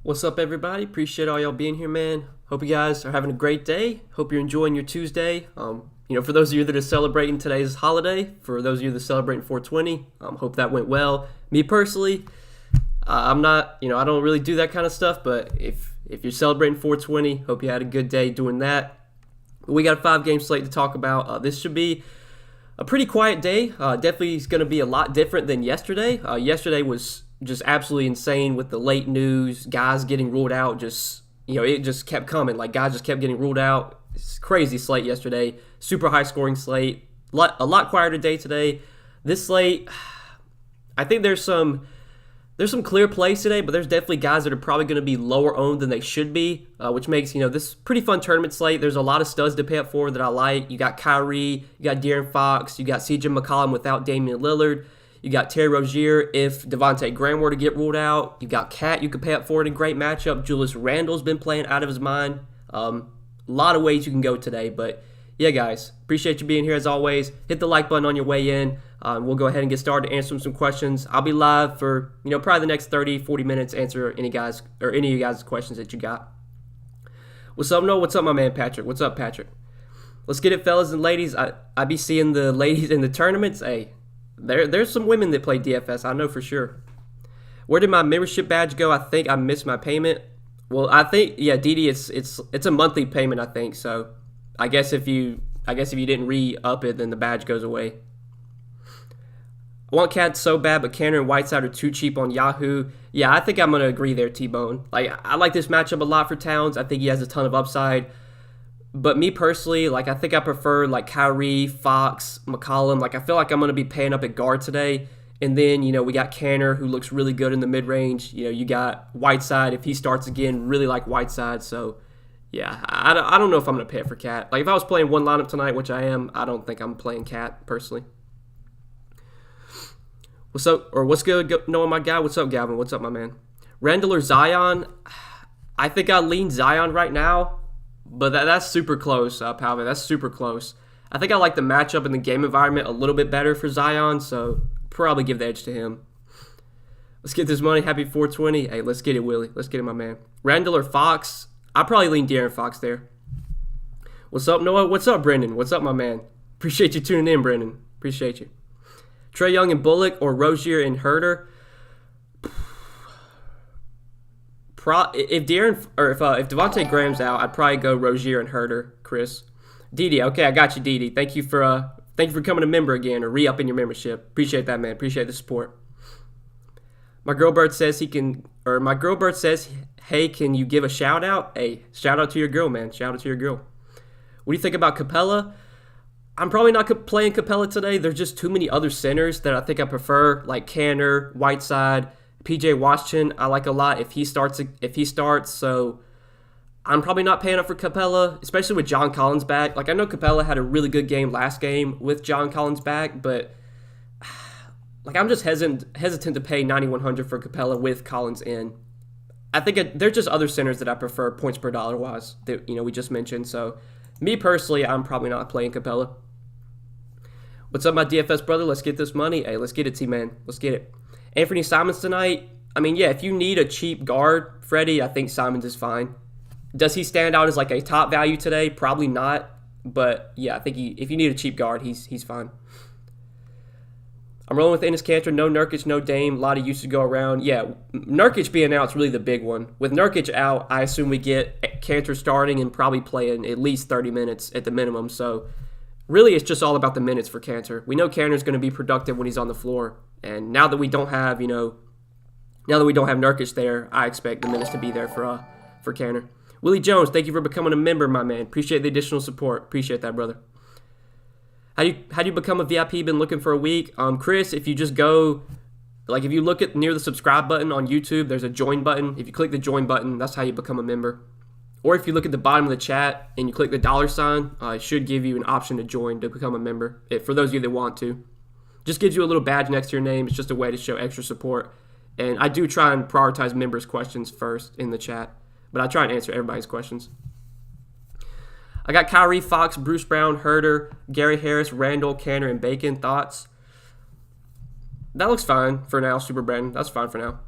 What's up, everybody? Appreciate all y'all being here, man. Hope you guys are having a great day. Hope you're enjoying your Tuesday. For those of you that are celebrating today's holiday, for those of you that are celebrating 420, hope that went well. Me personally, I'm not, I don't really do that kind of stuff, but if you're celebrating 420, hope you had a good day doing that. We got a 5-game slate to talk about. This should be a pretty quiet day. Definitely is going to be a lot different than yesterday. Yesterday was just absolutely insane with the late news, guys getting ruled out. It just kept coming. Like, guys just kept getting ruled out. It's crazy slate yesterday. Super high scoring slate. A lot quieter day today. This slate, I think there's some clear plays today, but there's definitely guys that are probably going to be lower owned than they should be, which makes, this pretty fun tournament slate. There's a lot of studs to pay up for that I like. You got Kyrie, you got De'Aaron Fox, you got CJ McCollum without Damian Lillard. You got Terry Rozier if Devontae Graham were to get ruled out. You got Cat you could pay up for in a great matchup. Julius Randle's been playing out of his mind. A lot of ways you can go today. But yeah, guys, appreciate you being here as always. Hit the like button on your way in. We'll go ahead and get started answering some questions. I'll be live for probably the next 30, 40 minutes, answer any of you guys' questions that you got. What's up, Noah? What's up, my man Patrick? What's up, Patrick? Let's get it, fellas and ladies. I be seeing the ladies in the tournaments. Hey, There's some women that play DFS, I know for sure. Where did my membership badge go? I think I missed my payment. Well, I think Didi, it's a monthly payment, I think. So I guess if you didn't re-up it, then the badge goes away. I want Cat so bad, but Canner and Whiteside are too cheap on Yahoo. Yeah, I think I'm gonna agree there, T-Bone. Like, I like this matchup a lot for Towns. I think he has a ton of upside. But me personally, I think I prefer Kyrie, Fox, McCollum. I feel like I'm going to be paying up at guard today. And then, we got Canner, who looks really good in the mid-range. You got Whiteside. If he starts again, really like Whiteside. So, yeah, I don't know if I'm going to pay it for Cat. If I was playing one lineup tonight, which I am, I don't think I'm playing Cat, personally. What's up? Or what's good, Noah, my guy? What's up, Gavin? What's up, my man? Randall or Zion? I think I lean Zion right now. But that's super close, Palvin. That's super close. I think I like the matchup and the game environment a little bit better for Zion, so probably give the edge to him. Let's get this money. Happy 420. Hey, let's get it, Willie. Let's get it, my man. Randall or Fox? I probably lean De'Aaron Fox there. What's up, Noah? What's up, Brendan? What's up, my man? Appreciate you tuning in, Brendan. Appreciate you. Trae Young and Bullock or Rozier and Herter? If Devontae Graham's out, I'd probably go Rozier and Herter, Chris. Didi, okay, I got you, Didi. Thank you for becoming a member again or re-upping your membership. Appreciate that, man. Appreciate the support. My girl bird says hey, can you give a shout out? Hey, shout out to your girl, man. Shout out to your girl. What do you think about Capella? I'm probably not playing Capella today. There's just too many other centers that I think I prefer, like Canner, Whiteside. PJ Washington, I like a lot if he starts. So I'm probably not paying up for Capella, especially with John Collins back. I know Capella had a really good game last game with John Collins back, but I'm just hesitant to pay $9,100 for Capella with Collins in. I think there's just other centers that I prefer points per dollar wise that we just mentioned. So me personally, I'm probably not playing Capella. What's up, my DFS brother? Let's get this money. Hey, let's get it, T-Man. Let's get it. Anthony Simons tonight, if you need a cheap guard, Freddie, I think Simons is fine. Does he stand out as a top value today? Probably not. But, yeah, I think if you need a cheap guard, he's fine. I'm rolling with Enes Kanter. No Nurkic, no Dame. A lot of usage to go around. Yeah, Nurkic being out is really the big one. With Nurkic out, I assume we get Kanter starting and probably playing at least 30 minutes at the minimum. So, really, it's just all about the minutes for Kanter. We know Kanter's going to be productive when he's on the floor. And now that we don't have, Nurkic there, I expect the minutes to be there for Kanter. Willie Jones, thank you for becoming a member, my man. Appreciate the additional support. Appreciate that, brother. How do you become a VIP? Been looking for a week. Chris, if you just go, if you look at near the subscribe button on YouTube, there's a join button. If you click the join button, that's how you become a member. Or if you look at the bottom of the chat and you click the $sign, it should give you an option to join to become a member. For those of you that want to. Just gives you a little badge next to your name. It's just a way to show extra support. And I do try and prioritize members' questions first in the chat. But I try and answer everybody's questions. I got Kyrie, Fox, Bruce Brown, Herter, Gary Harris, Randall, Canner, and Bacon. Thoughts? That looks fine for now, Super Brandon. That's fine for now.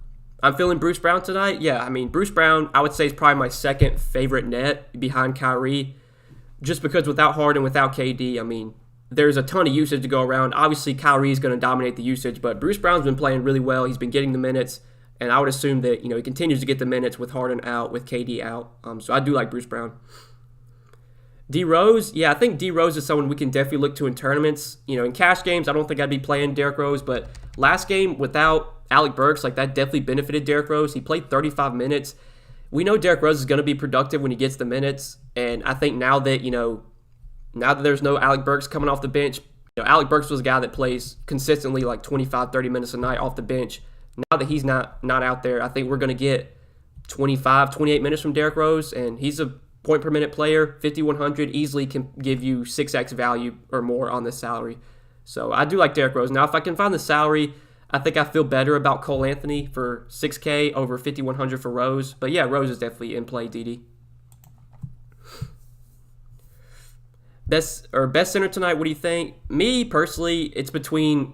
I'm feeling Bruce Brown tonight. Yeah, I mean, Bruce Brown, I would say, is probably my second favorite net behind Kyrie, just because without Harden, without KD, I mean, there's a ton of usage to go around. Obviously, Kyrie is going to dominate the usage, but Bruce Brown's been playing really well. He's been getting the minutes, and I would assume that he continues to get the minutes with Harden out, with KD out. So I do like Bruce Brown. D Rose, yeah, I think D Rose is someone we can definitely look to in tournaments. In cash games, I don't think I'd be playing Derrick Rose, but last game without Alec Burks, that definitely benefited Derrick Rose. He played 35 minutes. We know Derrick Rose is going to be productive when he gets the minutes, and I think now that there's no Alec Burks coming off the bench, Alec Burks was a guy that plays consistently 25, 30 minutes a night off the bench. Now that he's not out there, I think we're going to get 25, 28 minutes from Derrick Rose, and he's a point per minute player, 5,100, easily can give you 6x value or more on this salary. So I do like Derrick Rose. Now, if I can find the salary, I think I feel better about Cole Anthony for 6K over 5,100 for Rose. But yeah, Rose is definitely in play, DD. Best center tonight, what do you think? Me, personally, it's between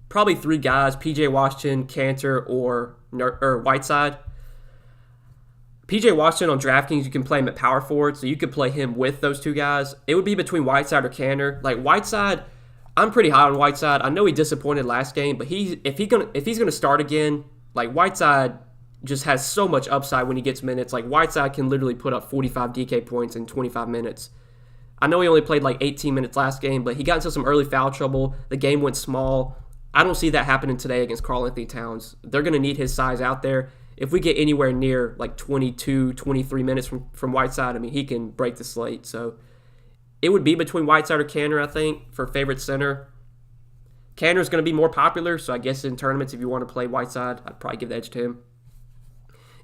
probably three guys, PJ Washington, Cantor, or Whiteside. PJ Washington on Draftkings, you can play him at power forward, so you could play him with those two guys. It would be between Whiteside or Cantor. Whiteside, I'm pretty high on Whiteside. I know he disappointed last game, but if he's gonna start again, Whiteside just has so much upside when he gets minutes. Whiteside can literally put up 45 DK points in 25 minutes. I know he only played 18 minutes last game, but he got into some early foul trouble. The game went small. I don't see that happening today against Karl-Anthony Towns. They're gonna need his size out there. If we get anywhere near 22, 23 minutes from Whiteside, I mean, he can break the slate. So it would be between Whiteside or Cantor, I think, for favorite center. Cantor's going to be more popular, so I guess in tournaments, if you want to play Whiteside, I'd probably give the edge to him.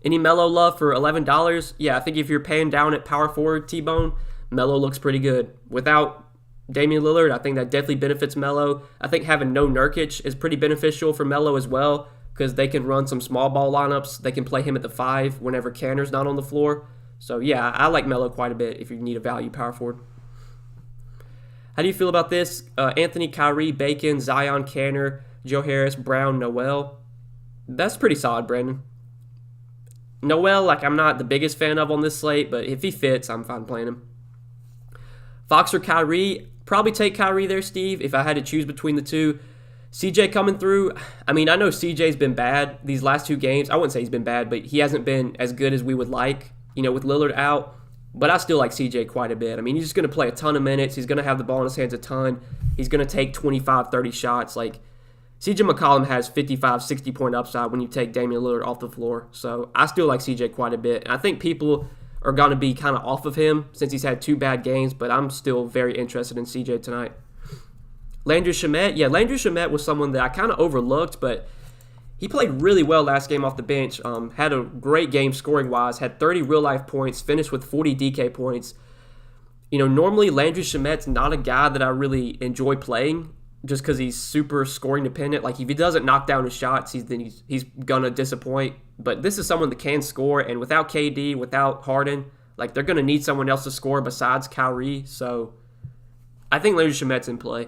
Any Melo love for $11? Yeah, I think if you're paying down at power forward T-Bone, Melo looks pretty good. Without Damian Lillard, I think that definitely benefits Melo. I think having no Nurkic is pretty beneficial for Melo as well, because they can run some small ball lineups. They can play him at the 5 whenever Cantor's not on the floor. So, yeah, I like Melo quite a bit if you need a value power forward. How do you feel about this? Anthony, Kyrie, Bacon, Zion, Cantor, Joe Harris, Brown, Noel. That's pretty solid, Brandon. Noel, I'm not the biggest fan of on this slate, but if he fits, I'm fine playing him. Fox or Kyrie? Probably take Kyrie there, Steve, if I had to choose between the two. CJ coming through, I mean, I know CJ's been bad these last 2 games. I wouldn't say he's been bad, but he hasn't been as good as we would like, with Lillard out. But I still like CJ quite a bit. I mean, he's just going to play a ton of minutes. He's going to have the ball in his hands a ton. He's going to take 25, 30 shots. CJ McCollum has 55, 60-point upside when you take Damian Lillard off the floor. So I still like CJ quite a bit. And I think people are going to be kind of off of him since he's had 2 bad games, but I'm still very interested in CJ tonight. Landry Shamet, yeah, Landry Shamet was someone that I kind of overlooked, but he played really well last game off the bench. Had a great game scoring-wise, had 30 real-life points, finished with 40 DK points. Normally Landry Shamet's not a guy that I really enjoy playing just because he's super scoring dependent. If he doesn't knock down his shots, he's going to disappoint. But this is someone that can score, and without KD, without Harden, they're going to need someone else to score besides Kyrie. So I think Landry Shamet's in play.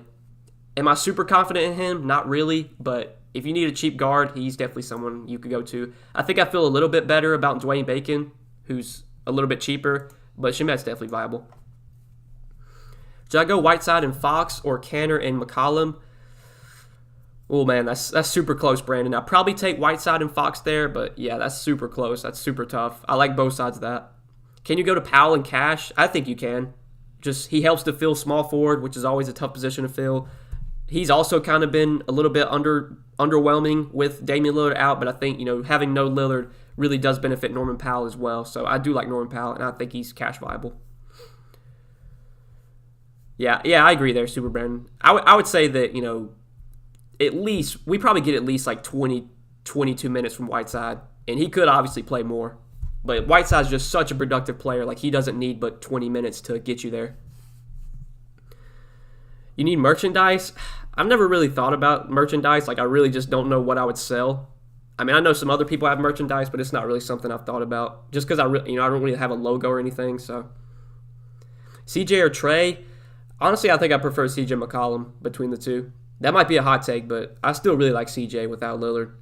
Am I super confident in him? Not really, but if you need a cheap guard, he's definitely someone you could go to. I think I feel a little bit better about Dwayne Bacon, who's a little bit cheaper, but Shamet's definitely viable. Should I go Whiteside and Fox or Cantor and McCollum? Oh, man, that's super close, Brandon. I'd probably take Whiteside and Fox there, but yeah, that's super close. That's super tough. I like both sides of that. Can you go to Powell and Cash? I think you can. Just he helps to fill small forward, which is always a tough position to fill. He's also kind of been a little bit underwhelming with Damian Lillard out, but I think, having no Lillard really does benefit Norman Powell as well. So I do like Norman Powell, and I think he's cash viable. Yeah, I agree there, Super Brandon. I would say that, at least, we probably get at least 20, 22 minutes from Whiteside, and he could obviously play more. But Whiteside's just such a productive player. He doesn't need but 20 minutes to get you there. You need merchandise? I've never really thought about merchandise. I really just don't know what I would sell. I mean, I know some other people have merchandise, but it's not really something I've thought about. Just because I don't really have a logo or anything. So, CJ or Trey? Honestly, I think I prefer CJ McCollum between the two. That might be a hot take, but I still really like CJ without Lillard.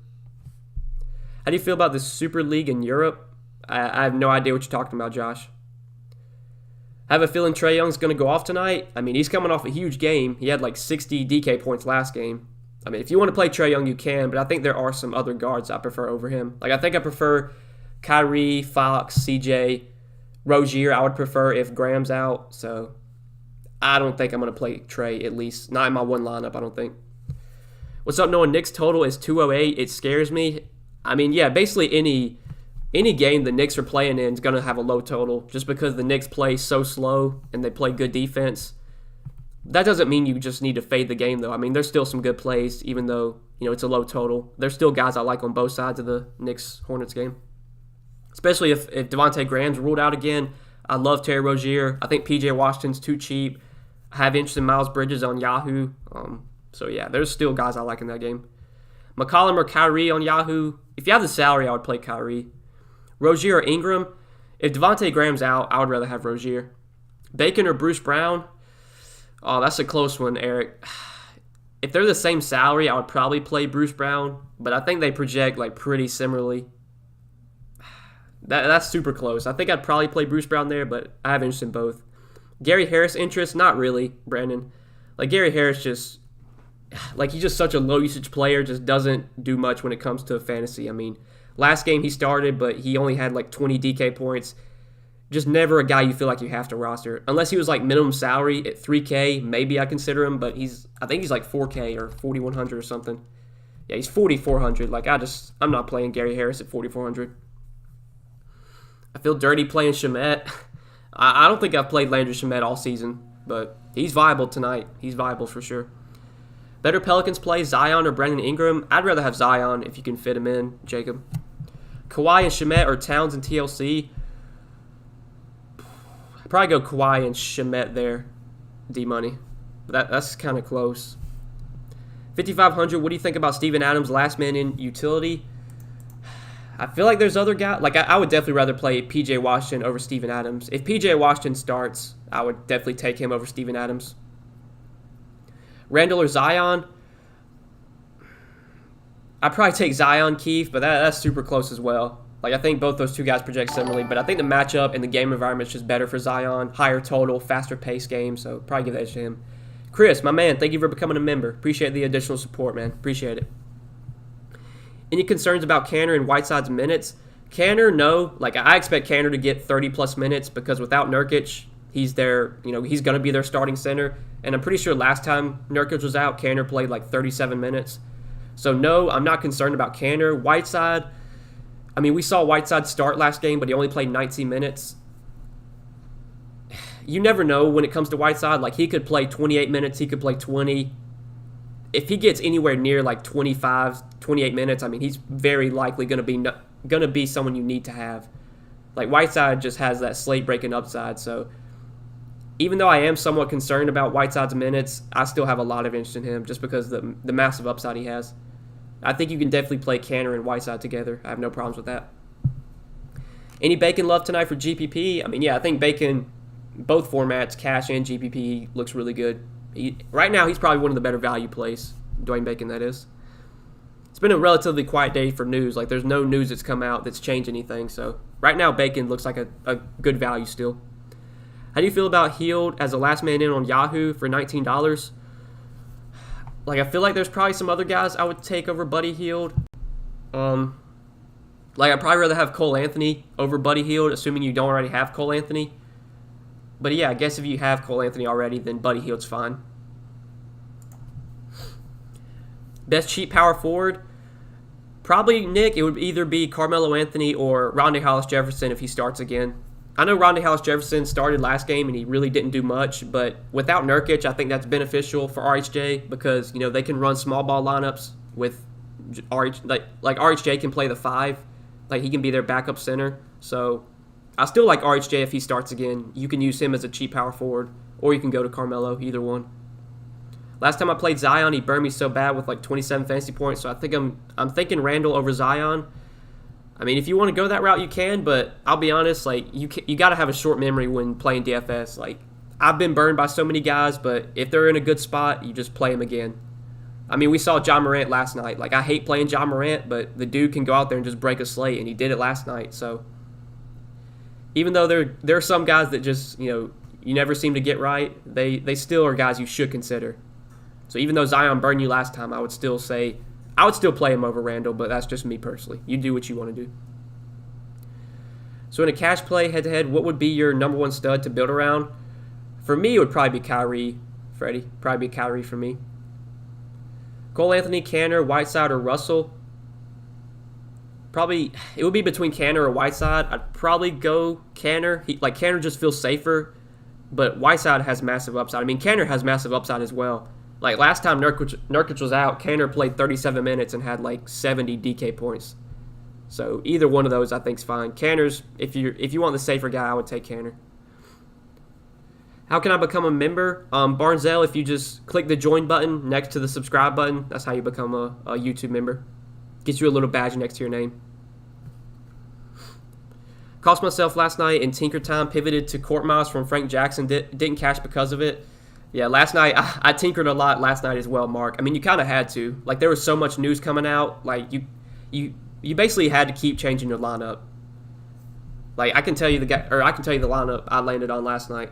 How do you feel about the Super League in Europe? I have no idea what you're talking about, Josh. I have a feeling Trae Young's going to go off tonight. I mean, he's coming off a huge game. He had like 60 DK points last game. I mean, if you want to play Trae Young, you can, but I think there are some other guards I prefer over him. Like, I think I prefer Kyrie, Fox, CJ, Rozier. I would prefer if Graham's out. So I don't think I'm going to play Trae, at least not in my one lineup, I don't think. What's up, Noah? Knicks total is 208. It scares me. I mean, yeah, basically any game the Knicks are playing in is going to have a low total just because the Knicks play so slow and they play good defense. That doesn't mean you just need to fade the game, though. I mean, there's still some good plays, even though, it's a low total. There's still guys I like on both sides of the Knicks-Hornets game. Especially if Devontae Graham's ruled out again. I love Terry Rozier. I think P.J. Washington's too cheap. I have interest in Miles Bridges on Yahoo. So, yeah, there's still guys I like in that game. McCollum or Kyrie on Yahoo. If you have the salary, I would play Kyrie. Rozier or Ingram. If Devontae Graham's out, I would rather have Rozier. Bacon or Bruce Brown. Oh, that's a close one, Eric. If they're the same salary, I would probably play Bruce Brown, but I think they project like pretty similarly. That's super close. I think I'd probably play Bruce Brown there, but I have interest in both. Gary Harris interest? Not really, Brandon. Like, Gary Harris he's just such a low usage player, just doesn't do much when it comes to fantasy. I mean, last game he started, but he only had like 20 DK points. Just never a guy you feel like you have to roster. Unless he was like minimum salary at 3K, maybe I consider him, but I think he's like 4K or 4,100 or something. Yeah, he's 4,400. Like, I'm not playing Gary Harris at 4,400. I feel dirty playing Shamet. I don't think I've played Landry Shamet all season, but he's viable tonight. He's viable for sure. Better Pelicans play, Zion or Brandon Ingram? I'd rather have Zion if you can fit him in, Jacob. Kawhi and Shamet or Towns and TLC? I'd probably go Kawhi and Shamet there, D-Money. That's kind of close. 5,500, what do you think about Steven Adams, last man in utility? I feel like there's other guys. Like, I would definitely rather play P.J. Washington over Steven Adams. If P.J. Washington starts, I would definitely take him over Steven Adams. Randall or Zion? I'd probably take Zion, Keith, but that's super close as well. Like, I think both those two guys project similarly, but I think the matchup and the game environment is just better for Zion. Higher total, faster pace game, so probably give that to him. Chris, my man, thank you for becoming a member. Appreciate the additional support, man. Appreciate it. Any concerns about Kanter and Whiteside's minutes? Kanter, no. Like, I expect Kanter to get 30-plus minutes because without Nurkic, he's their, he's going to be their starting center. And I'm pretty sure last time Nurkic was out, Kanter played like 37 minutes. So, no, I'm not concerned about Kanter. Whiteside, I mean, we saw Whiteside start last game, but he only played 19 minutes. You never know when it comes to Whiteside. Like, he could play 28 minutes. He could play 20. If he gets anywhere near like 25, 28 minutes, I mean, he's very likely going to be someone you need to have. Like, Whiteside just has that slate breaking upside. So, even though I am somewhat concerned about Whiteside's minutes, I still have a lot of interest in him just because of the massive upside he has. I think you can definitely play Kanter and Whiteside together. I have no problems with that. Any Bacon love tonight for GPP? I mean, yeah, I think Bacon, both formats, cash and GPP, looks really good. Right now, he's probably one of the better value plays. Dwayne Bacon, that is. It's been a relatively quiet day for news. Like, there's no news that's come out that's changed anything. So, right now, Bacon looks like a good value still. How do you feel about Hield as a last man in on Yahoo for $19? Like, I feel like there's probably some other guys I would take over Buddy Hield. Like, I'd probably rather have Cole Anthony over Buddy Hield, assuming you don't already have Cole Anthony. But yeah, I guess if you have Cole Anthony already, then Buddy Hield's fine. Best cheap power forward? Probably, Nick, it would either be Carmelo Anthony or Rondae Hollis-Jefferson if he starts again. I know Rondae Hollis-Jefferson started last game and he really didn't do much, but without Nurkic, I think that's beneficial for RHJ because, they can run small ball lineups with RHJ can play the 5. Like, he can be their backup center. So, I still like RHJ if he starts again. You can use him as a cheap power forward, or you can go to Carmelo, either one. Last time I played Zion, he burned me so bad with like 27 fantasy points, so I think I'm thinking Randall over Zion. I mean, if you want to go that route, you can, but I'll be honest, like, you got to have a short memory when playing DFS. Like, I've been burned by so many guys, but if they're in a good spot, you just play them again. I mean, we saw John Morant last night. Like, I hate playing John Morant, but the dude can go out there and just break a slate, and he did it last night. So even though there are some guys that just, you never seem to get right, they still are guys you should consider. So even though Zion burned you last time, I would still play him over Randall, but that's just me personally. You do what you want to do. So in a cash play head-to-head, what would be your number one stud to build around? For me, it would probably be Kyrie, Freddie. Probably be Kyrie for me. Cole Anthony, Canner, Whiteside, or Russell? Probably, it would be between Canner or Whiteside. I'd probably go Canner. Canner just feels safer, but Whiteside has massive upside. I mean, Canner has massive upside as well. Like, last time Nurkic was out, Canner played 37 minutes and had, 70 DK points. So either one of those I think is fine. Canner's, if you want the safer guy, I would take Canner. How can I become a member? Barnzell, if you just click the join button next to the subscribe button, that's how you become a YouTube member. Gets you a little badge next to your name. Cost myself last night in Tinker Time, pivoted to Court Mouse from Frank Jackson, didn't cash because of it. Yeah, last night, I tinkered a lot last night as well, Mark. I mean, you kind of had to. There was so much news coming out, you basically had to keep changing your lineup. I can tell you the lineup I landed on last night.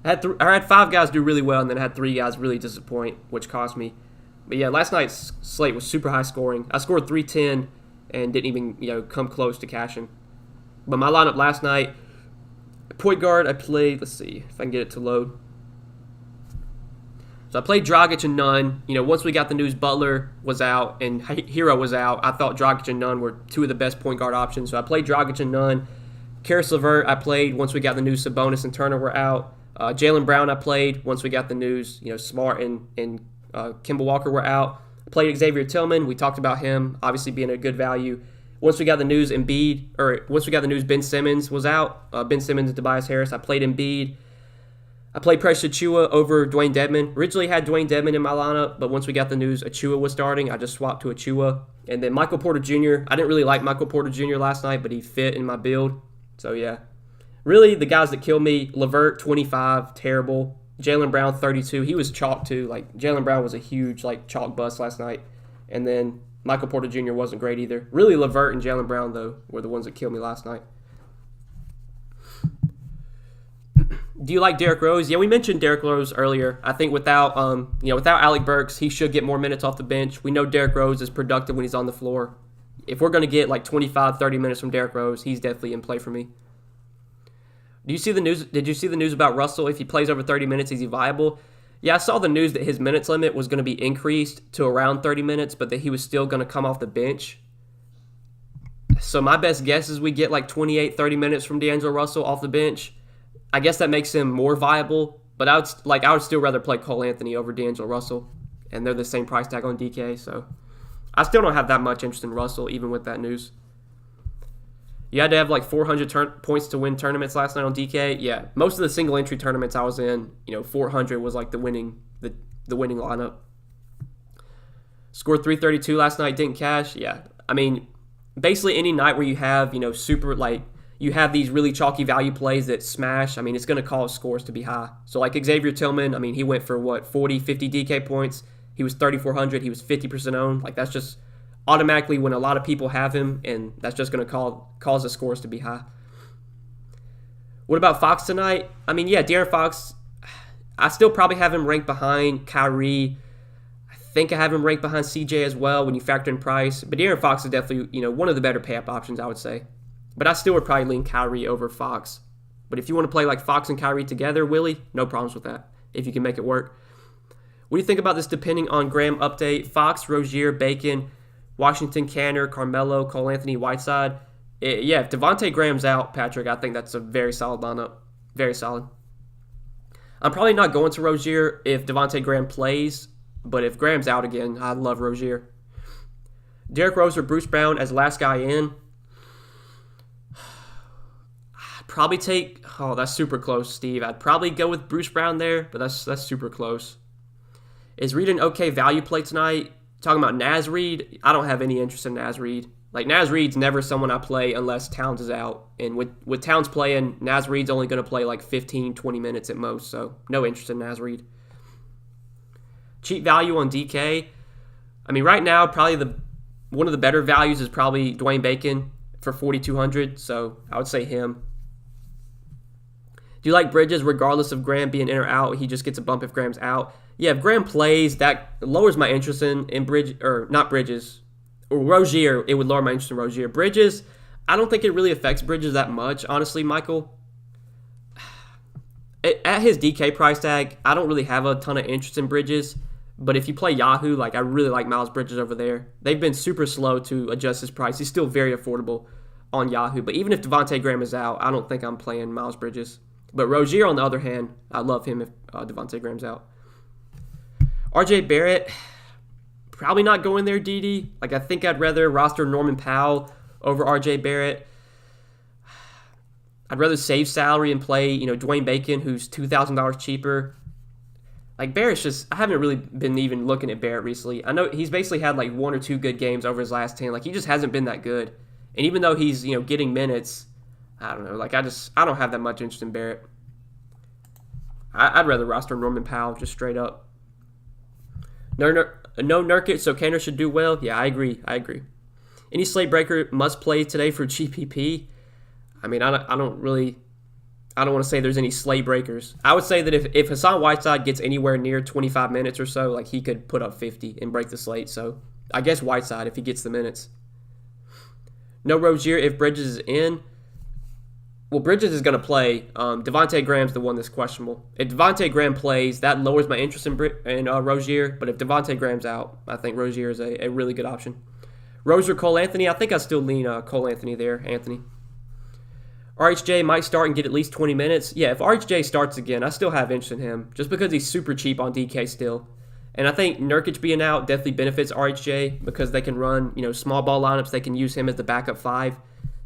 I had 5 guys do really well, and then I had 3 guys really disappoint, which cost me. But yeah, last night's slate was super high scoring. I scored 310 and didn't even come close to cashing. But my lineup last night, point guard, I played. Let's see if I can get it to load. So I played Dragic and Nunn. Once we got the news Butler was out and Hero was out, I thought Dragic and Nunn were 2 of the best point guard options. So I played Dragic and Nunn. Karis LeVert I played once we got the news Sabonis and Turner were out. Jaylen Brown I played once we got the news Smart and Kemba Walker were out. I played Xavier Tillman. We talked about him obviously being a good value. Once we got the news Ben Simmons was out. Ben Simmons and Tobias Harris. I played Embiid. I played Precious Achiuwa over Dwayne Dedmon. Originally had Dwayne Dedmon in my lineup, but once we got the news Achiuwa was starting, I just swapped to Achiuwa. And then Michael Porter Jr. I didn't really like Michael Porter Jr. last night, but he fit in my build. So yeah. Really, the guys that killed me, LeVert, 25, terrible. Jaylen Brown, 32. He was chalk too. Jaylen Brown was a huge chalk bust last night. And then Michael Porter Jr. wasn't great either. Really, LeVert and Jaylen Brown, though, were the ones that killed me last night. Do you like Derrick Rose? Yeah, we mentioned Derrick Rose earlier. I think without Alec Burks, he should get more minutes off the bench. We know Derrick Rose is productive when he's on the floor. If we're going to get 25, 30 minutes from Derrick Rose, he's definitely in play for me. Did you see the news about Russell? If he plays over 30 minutes, is he viable? Yeah, I saw the news that his minutes limit was going to be increased to around 30 minutes, but that he was still going to come off the bench. So my best guess is we get 28, 30 minutes from D'Angelo Russell off the bench. I guess that makes him more viable, but I would still rather play Cole Anthony over D'Angelo Russell, and they're the same price tag on DK, so I still don't have that much interest in Russell, even with that news. You had to have 400 points to win tournaments last night on DK. Yeah, most of the single entry tournaments I was in, 400 was the winning lineup. Scored 332 last night, didn't cash. Yeah, I mean, basically any night where you have super you have these really chalky value plays that smash, I mean, it's going to cause scores to be high. So Xavier Tillman, I mean, he went for 40, 50 DK points. He was 3,400. He was 50% owned. That's just automatically when a lot of people have him, and that's just going to cause the scores to be high. What about Fox tonight? I mean, yeah, De'Aaron Fox, I still probably have him ranked behind Kyrie. I think I have him ranked behind CJ as well when you factor in price. But De'Aaron Fox is definitely, one of the better pay-up options, I would say. But I still would probably lean Kyrie over Fox. But if you want to play Fox and Kyrie together, Willie, no problems with that, if you can make it work. What do you think about this depending on Graham update? Fox, Rozier, Bacon, Washington, Canner, Carmelo, Cole Anthony, Whiteside. Yeah, if Devontae Graham's out, Patrick, I think that's a very solid lineup. Very solid. I'm probably not going to Rozier if Devontae Graham plays, but if Graham's out again, I love Rozier. Derrick Rose or Bruce Brown as last guy in. I'd probably take, that's super close, Steve. I'd probably go with Bruce Brown there, but that's super close. Is Reed an okay value play tonight? Talking about Naz Reid, I don't have any interest in Naz Reid. Naz Reid's never someone I play unless Towns is out. And with Towns playing, Naz Reid's only going to play 15, 20 minutes at most. So no interest in Naz Reid. Cheap value on DK. I mean, right now, probably one of the better values is probably Dwayne Bacon for 4,200. So I would say him. Do you like Bridges regardless of Graham being in or out? He just gets a bump if Graham's out. Yeah, if Graham plays, that lowers my interest in Bridges, or not Bridges, or Rozier. It would lower my interest in Rozier. Bridges, I don't think it really affects Bridges that much, honestly, Michael. At his DK price tag, I don't really have a ton of interest in Bridges. But if you play Yahoo, I really like Miles Bridges over there. They've been super slow to adjust his price. He's still very affordable on Yahoo. But even if Devontae Graham is out, I don't think I'm playing Miles Bridges. But Rozier, on the other hand, I love him if Devontae Graham's out. RJ Barrett, probably not going there, DD. I think I'd rather roster Norman Powell over RJ Barrett. I'd rather save salary and play, Dwayne Bacon, who's $2,000 cheaper. Barrett's just, I haven't really been even looking at Barrett recently. I know he's basically had 1 or 2 good games over his last 10. He just hasn't been that good. And even though he's, getting minutes, I don't know. I don't have that much interest in Barrett. I'd rather roster Norman Powell just straight up. No Nurkic, so Kanter should do well. Yeah, I agree. Any slate breaker must play today for GPP? I mean, I don't want to say there's any slate breakers. I would say that if Hassan Whiteside gets anywhere near 25 minutes or so, he could put up 50 and break the slate. So I guess Whiteside if he gets the minutes. No Rozier if Bridges is in. Well, Bridges is going to play. Devontae Graham's the one that's questionable. If Devontae Graham plays, that lowers my interest in Rozier. But if Devontae Graham's out, I think Rozier is a really good option. Rozier, Cole Anthony, I think I still lean Cole Anthony there, Anthony. RHJ might start and get at least 20 minutes. Yeah, if RHJ starts again, I still have interest in him just because he's super cheap on DK still. And I think Nurkic being out definitely benefits RHJ because they can run, small ball lineups. They can use him as the backup 5.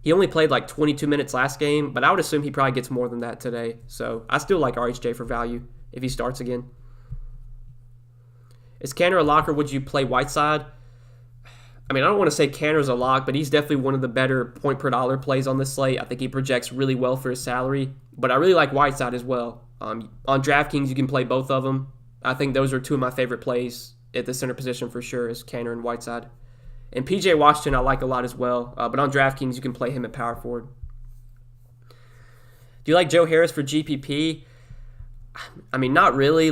He only played 22 minutes last game, but I would assume he probably gets more than that today. So I still like RHJ for value if he starts again. Is Kanter a lock or would you play Whiteside? I mean, I don't want to say Kanter's a lock, but he's definitely one of the better point per dollar plays on this slate. I think he projects really well for his salary, but I really like Whiteside as well. On Draftkings, you can play both of them. I think those are 2 of my favorite plays at the center position for sure is Kanter and Whiteside. And PJ Washington I like a lot as well, but on Draftkings, you can play him at power forward. Do you like Joe Harris for GPP? I mean, not really.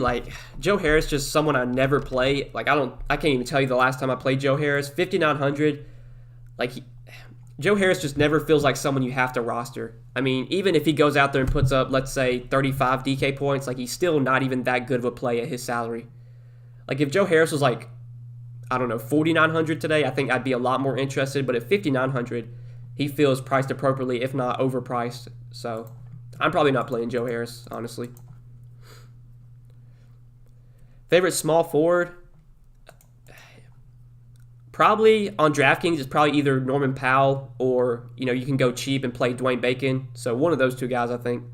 Joe Harris, just someone I never play. I can't even tell you the last time I played Joe Harris. 5,900. Joe Harris just never feels like someone you have to roster. I mean, even if he goes out there and puts up, let's say, 35 DK points, he's still not even that good of a play at his salary. If Joe Harris was 4,900 today, I think I'd be a lot more interested. But at 5,900, he feels priced appropriately, if not overpriced. So I'm probably not playing Joe Harris, honestly. Favorite small forward? Probably on DraftKings is probably either Norman Powell or, you can go cheap and play Dwayne Bacon. So one of those 2 guys, I think.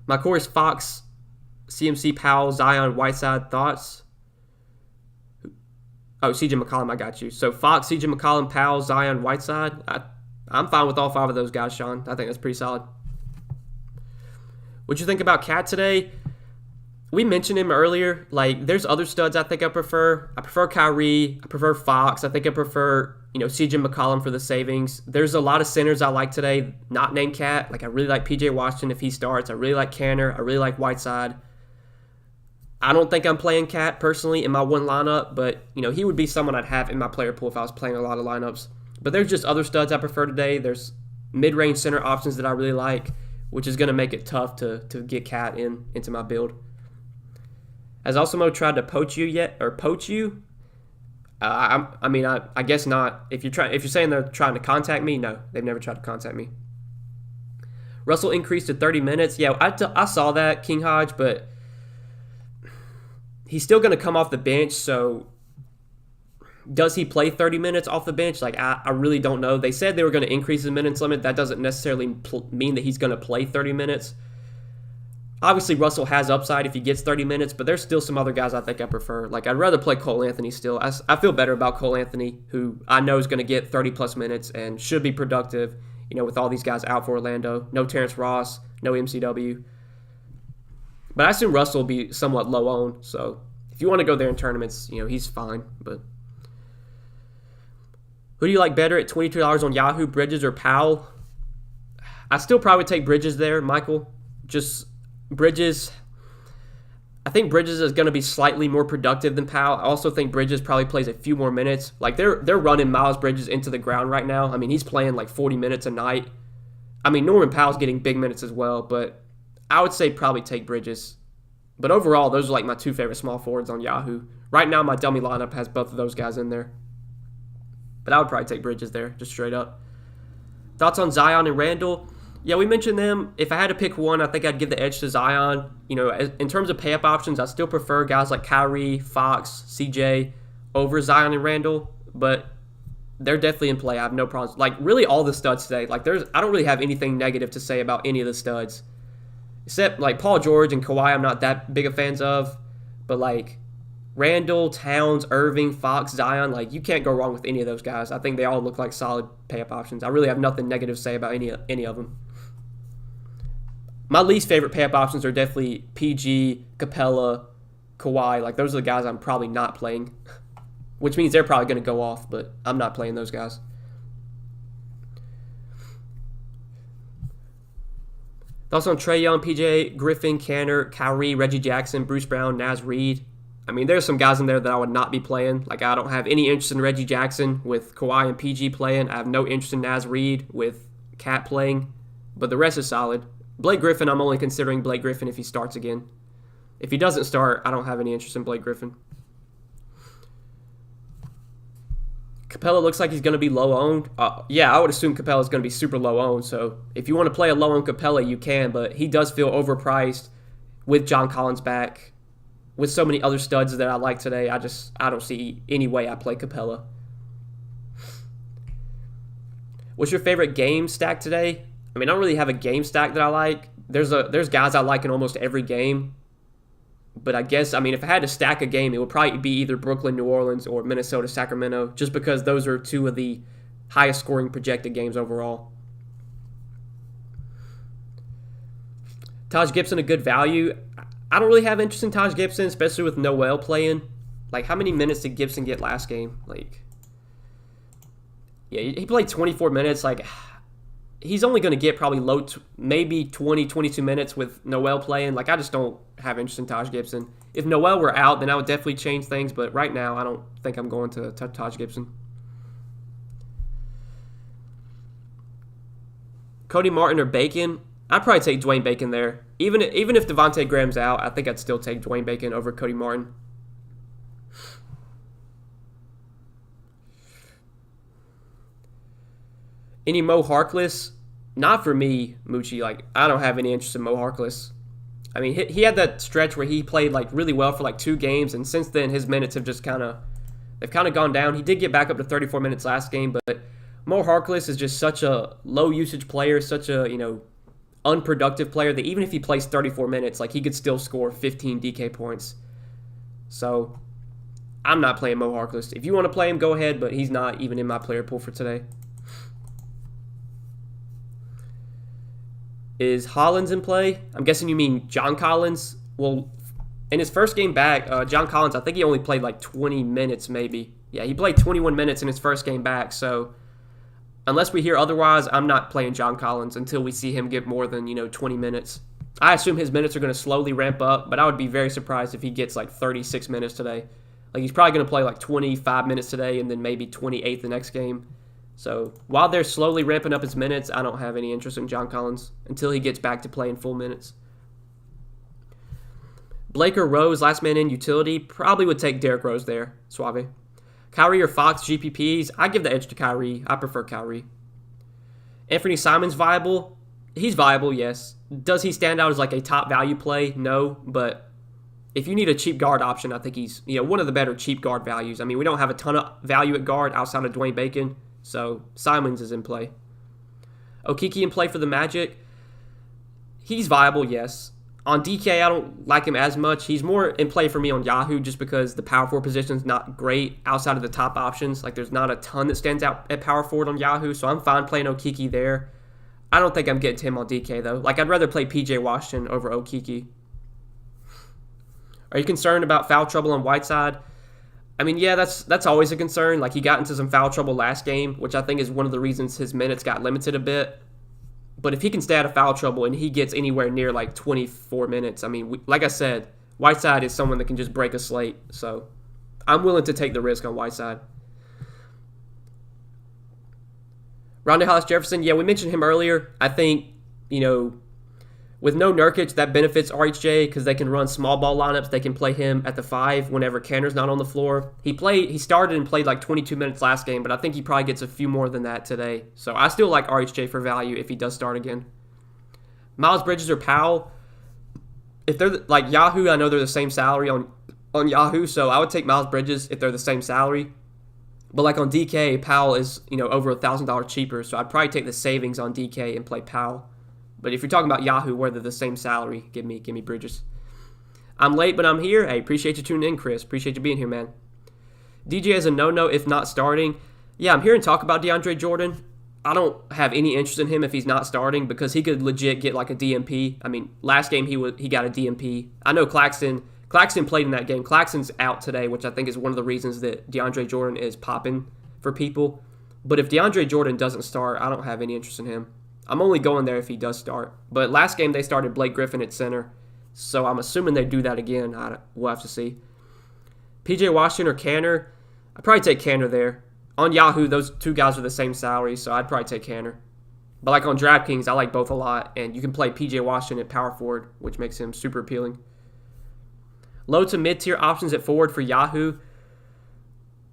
My core is Fox, CMC, Powell, Zion, Whiteside. Thoughts? Oh, CJ McCollum, I got you. So Fox, CJ McCollum, Powell, Zion, Whiteside. I'm fine with all 5 of those guys, Sean. I think that's pretty solid. What'd you think about Cat today? We mentioned him earlier. There's other studs I think I prefer. I prefer Kyrie. I prefer Fox. I think I prefer, CJ McCollum for the savings. There's a lot of centers I like today, not named Cat. I really like PJ Washington if he starts. I really like Kanter. I really like Whiteside. I don't think I'm playing Cat personally in my one lineup, but, he would be someone I'd have in my player pool if I was playing a lot of lineups. But there's just other studs I prefer today. There's mid-range center options that I really like, which is going to make it tough to get Cat into my build. Has Osimo tried to poach you yet, or poach you? I guess not. If you're saying they're trying to contact me, no, they've never tried to contact me. Russell increased to 30 minutes. Yeah, I saw that, King Hodge, but he's still going to come off the bench. So does he play 30 minutes off the bench? I really don't know. They said they were going to increase the minutes limit. That doesn't necessarily mean that he's going to play 30 minutes. Obviously, Russell has upside if he gets 30 minutes, but there's still some other guys I think I prefer. I'd rather play Cole Anthony still. I feel better about Cole Anthony, who I know is going to get 30-plus minutes and should be productive, with all these guys out for Orlando. No Terrence Ross, no MCW. But I assume Russell will be somewhat low owned, so if if you want to go there in tournaments, he's fine. But who do you like better at $22 on Yahoo, Bridges or Powell? I still probably take Bridges there, Michael. Just Bridges. I think Bridges is going to be slightly more productive than Powell. I also think Bridges probably plays a few more minutes. Like they're running Miles Bridges into the ground right now. I mean, he's playing like 40 minutes a night. I mean, Norman Powell's getting big minutes as well, but I would say probably take Bridges. But overall, those are like my two favorite small forwards on Yahoo. Right now, my dummy lineup has both of those guys in there. But I would probably take Bridges there, just straight up. Thoughts on Zion and Randall? Yeah, we mentioned them. If I had to pick one, I think I'd give the edge to Zion. In terms of pay-up options, I still prefer guys like Kyrie, Fox, CJ over Zion and Randall. But they're definitely in play. I have no problems. Like, really all the studs today. Like, I don't really have anything negative to say about any of the studs. Except, like, Paul George and Kawhi I'm not that big of fans of. But, like, Randall, Towns, Irving, Fox, Zion, like, you can't go wrong with any of those guys. I think they all look like solid pay-up options. I really have nothing negative to say about any of them. My least favorite pay-up options are definitely PG, Capella, Kawhi. Like, those are the guys I'm probably not playing, which means they're probably going to go off, but I'm not playing those guys. Thoughts on Trae Young, PJ, Griffin, Canner, Kyrie, Reggie Jackson, Bruce Brown, Naz Reid? I mean, there's some guys in there that I would not be playing. Like, I don't have any interest in Reggie Jackson with Kawhi and PG playing. I have no interest in Naz Reid with Cat playing. But the rest is solid. Blake Griffin, I'm only considering Blake Griffin if he starts again. If he doesn't start, I don't have any interest in Blake Griffin. Capella looks like he's going to be low owned. Yeah, I would assume Capella is going to be super low owned. So if you want to play a low owned Capella, you can. But he does feel overpriced with John Collins back. With so many other studs that I like today, I don't see any way I play Capella. What's your favorite game stack today? I mean, I don't really have a game stack that I like. There's guys I like in almost every game. But I guess, I mean, if I had to stack a game, it would probably be either Brooklyn, New Orleans, or Minnesota, Sacramento, just because those are two of the highest scoring projected games overall. Taj Gibson, a good value. I don't really have interest in Taj Gibson, especially with Noel playing. Like, how many minutes did Gibson get last game? Like, yeah, he played 24 minutes. Like, he's only going to get probably maybe 20, 22 minutes with Noel playing. Like, I just don't have interest in Taj Gibson. If Noel were out, then I would definitely change things. But right now, I don't think I'm going to Taj Gibson. Cody Martin or Bacon? I'd probably take Dwayne Bacon there. Even if Devontae Graham's out, I think I'd still take Dwayne Bacon over Cody Martin. Any Mo Harkless? Not for me, Moochie. Like, I don't have any interest in Mo Harkless. I mean, he had that stretch where he played like really well for like 2 games, and since then his minutes have just kind of gone down. He did get back up to 34 minutes last game, but Mo Harkless is just such a low usage player, such a unproductive player that even if he plays 34 minutes, like he could still score 15 DK points. So I'm not playing Mo Harkless. If you want to play him, go ahead, but he's not even in my player pool for today. Is Hollins in play? I'm guessing you mean John Collins. Well, in his first game back, John Collins, I think he only played like 20 minutes maybe. Yeah, he played 21 minutes in his first game back, so unless we hear otherwise, I'm not playing John Collins until we see him get more than, 20 minutes. I assume his minutes are going to slowly ramp up, but I would be very surprised if he gets like 36 minutes today. Like, he's probably going to play like 25 minutes today and then maybe 28 the next game. So while they're slowly ramping up his minutes, I don't have any interest in John Collins until he gets back to playing full minutes. Blake or Rose, last man in utility, probably would take Derrick Rose there, Suave. Kyrie or Fox GPPs, I give the edge to Kyrie. I prefer Kyrie. Anthony Simons viable? He's viable, yes. Does he stand out as like a top value play? No, but if you need a cheap guard option, I think he's one of the better cheap guard values. I mean, we don't have a ton of value at guard outside of Dwayne Bacon, so Simons is in play. Okeke in play for the Magic? He's viable, yes. On DK, I don't like him as much. He's more in play for me on Yahoo just because the power forward position is not great outside of the top options. Like, there's not a ton that stands out at power forward on Yahoo, so I'm fine playing Okeke there. I don't think I'm getting to him on DK, though. Like, I'd rather play PJ Washington over Okeke. Are you concerned about foul trouble on Whiteside? I mean, yeah, that's always a concern. Like, he got into some foul trouble last game, which I think is one of the reasons his minutes got limited a bit. But if he can stay out of foul trouble and he gets anywhere near like 24 minutes, I mean, like I said, Whiteside is someone that can just break a slate. So I'm willing to take the risk on Whiteside. Rondé Hollis-Jefferson, yeah, we mentioned him earlier. I think, with no Nurkic, that benefits RHJ because they can run small ball lineups. They can play him at the 5 whenever Kanter's not on the floor. He started and played like 22 minutes last game, but I think he probably gets a few more than that today. So I still like RHJ for value if he does start again. Miles Bridges or Powell, if they're like Yahoo, I know they're the same salary on Yahoo, so I would take Miles Bridges if they're the same salary. But like on DK, Powell is over $1,000 cheaper, so I'd probably take the savings on DK and play Powell. But if you're talking about Yahoo, where they're the same salary, give me Bridges. I'm late, but I'm here. Hey, appreciate you tuning in, Chris. Appreciate you being here, man. DJ is a no-no if not starting. Yeah, I'm here to talk about DeAndre Jordan. I don't have any interest in him if he's not starting because he could legit get like a DMP. I mean, last game he got a DMP. I know Claxton played in that game. Claxton's out today, which I think is one of the reasons that DeAndre Jordan is popping for people. But if DeAndre Jordan doesn't start, I don't have any interest in him. I'm only going there if he does start. But last game they started Blake Griffin at center, so I'm assuming they do that again. We'll have to see. PJ Washington or Kanter? I'd probably take Kanter there. On Yahoo, those two guys are the same salary, so I'd probably take Kanter. But like on Draftkings, I like both a lot, and you can play PJ Washington at power forward, which makes him super appealing. Low to mid-tier options at forward for Yahoo.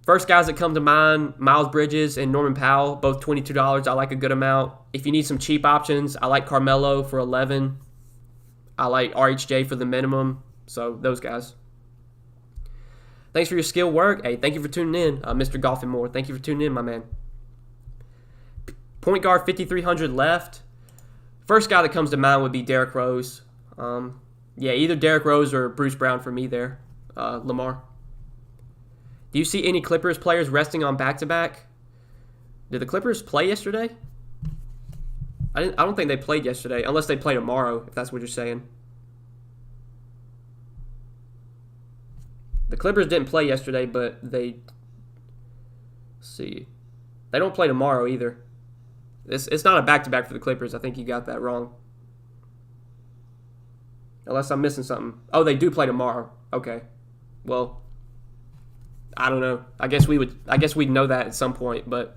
First guys that come to mind, Miles Bridges and Norman Powell, both $22. I like a good amount. If you need some cheap options, I like Carmelo for $11. I like RHJ for the minimum. So those guys. Thanks for your skill work. Hey, thank you for tuning in, Mr. Golf and More. Thank you for tuning in, my man. Point guard, 5,300 left. First guy that comes to mind would be Derrick Rose. Either Derrick Rose or Bruce Brown for me there. Lamar. Do you see any Clippers players resting on back-to-back? Did the Clippers play yesterday? I don't think they played yesterday, unless they play tomorrow, if that's what you're saying. The Clippers didn't play yesterday, but let's see. They don't play tomorrow either. It's not a back-to-back for the Clippers. I think you got that wrong. Unless I'm missing something. Oh, they do play tomorrow. Okay. Well, I don't know. I guess we'd know that at some point, but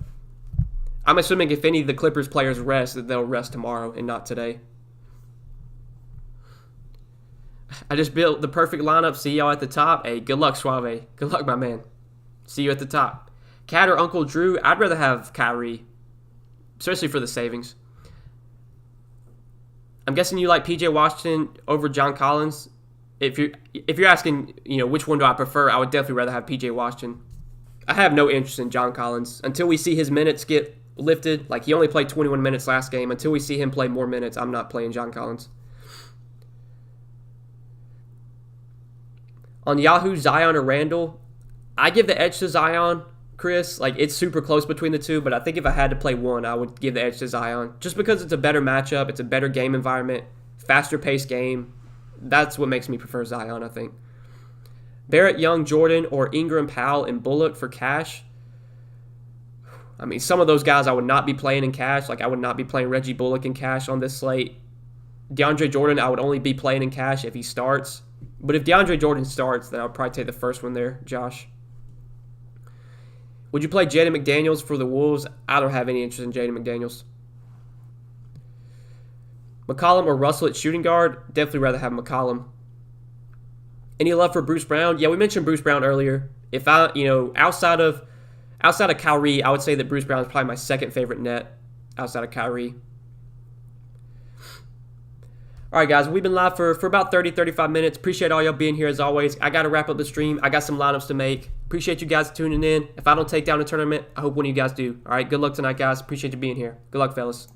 I'm assuming if any of the Clippers players rest, that they'll rest tomorrow and not today. I just built the perfect lineup. See y'all at the top. Hey, good luck, Suave. Good luck, my man. See you at the top. Cat or Uncle Drew? I'd rather have Kyrie, especially for the savings. I'm guessing you like PJ Washington over John Collins. If you're asking, which one do I prefer, I would definitely rather have PJ Washington. I have no interest in John Collins until we see his minutes get lifted. Like, he only played 21 minutes last game. Until we see him play more minutes, I'm not playing John Collins. On Yahoo, Zion or Randall, I give the edge to Zion, Chris. Like, it's super close between the two, but I think if I had to play one, I would give the edge to Zion. Just because it's a better matchup, it's a better game environment, faster paced game. That's what makes me prefer Zion, I think. Barrett, Young, Jordan, or Ingram, Powell, and Bullock for cash. I mean, some of those guys I would not be playing in cash. Like, I would not be playing Reggie Bullock in cash on this slate. DeAndre Jordan, I would only be playing in cash if he starts. But if DeAndre Jordan starts, then I'll probably take the first one there, Josh. Would you play Jaden McDaniels for the Wolves? I don't have any interest in Jaden McDaniels. McCollum or Russell at shooting guard? Definitely rather have McCollum. Any love for Bruce Brown? Yeah, we mentioned Bruce Brown earlier. If outside of Kyrie, I would say that Bruce Brown is probably my second favorite net outside of Kyrie. All right, guys, we've been live for about 30, 35 minutes. Appreciate all y'all being here as always. I got to wrap up the stream. I got some lineups to make. Appreciate you guys tuning in. If I don't take down a tournament, I hope one of you guys do. All right, good luck tonight, guys. Appreciate you being here. Good luck, fellas.